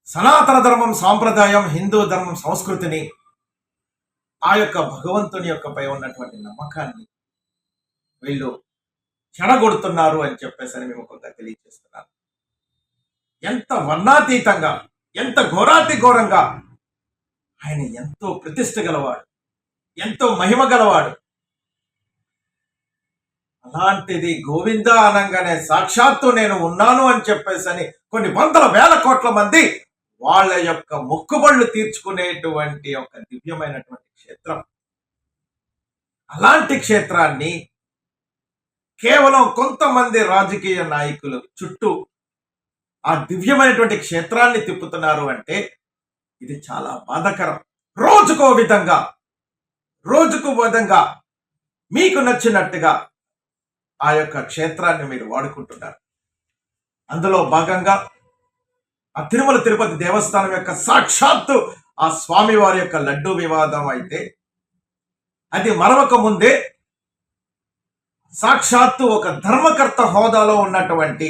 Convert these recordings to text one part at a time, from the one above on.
సనాతన ధర్మం సాంప్రదాయం, హిందూ ధర్మం సంస్కృతిని, ఆ యొక్క భగవంతుని యొక్క పై ఉన్నటువంటి నమ్మకాన్ని వీళ్ళు చెడగొడుతున్నారు అని చెప్పేసి మేము కొంత తెలియజేస్తున్నాను. ఎంత వర్ణాతీతంగా, ఎంత ఘోరాతి ఘోరంగా ఆయన ఎంతో ప్రతిష్ట గలవాడు, ఎంతో మహిమ గలవాడు. అలాంటిది గోవింద అనగానే సాక్షాత్తు నేను ఉన్నాను అని చెప్పేసి కొన్ని వందల వేల కోట్ల మంది వాళ్ళ యొక్క మొక్కుబళ్ళు తీర్చుకునేటువంటి ఒక దివ్యమైనటువంటి క్షేత్రం. అలాంటి క్షేత్రాన్ని కేవలం కొంతమంది రాజకీయ నాయకులు చుట్టూ ఆ దివ్యమైనటువంటి క్షేత్రాన్ని తిప్పుతున్నారు అంటే ఇది చాలా బాధాకరం. రోజుకో విధంగా మీకు నచ్చినట్టుగా ఆ యొక్క క్షేత్రాన్ని మీరు వాడుకుంటున్నారు. అందులో భాగంగా ఆ తిరుమల తిరుపతి దేవస్థానం యొక్క సాక్షాత్తు ఆ స్వామి వారి యొక్క లడ్డూ వివాదం అయితే అది మరవక ముందే సాక్షాత్తు ఒక ధర్మకర్త హోదాలో ఉన్నటువంటి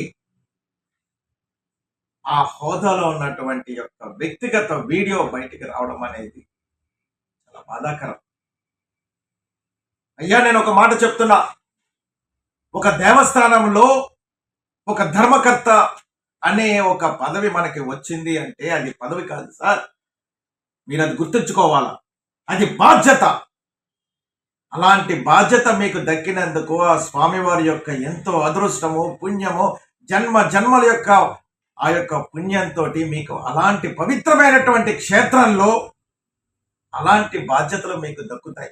యొక్క వ్యక్తిగత వీడియో బయటికి రావడం అనేది చాలా బాధాకరం. అయ్యా, నేను ఒక మాట చెప్తున్నా, ఒక దేవస్థానంలో ఒక ధర్మకర్త అనే ఒక పదవి మనకి వచ్చింది అంటే అది పదవి కాదు సార్, మీరు అది గుర్తుంచుకోవాలా, అది బాధ్యత. అలాంటి బాధ్యత మీకు దక్కినందుకు ఆ స్వామివారి యొక్క ఎంతో అదృష్టము, పుణ్యము, జన్మల యొక్క ఆ యొక్క పుణ్యంతో మీకు అలాంటి పవిత్రమైనటువంటి క్షేత్రంలో అలాంటి బాధ్యతలు మీకు దక్కుతాయి.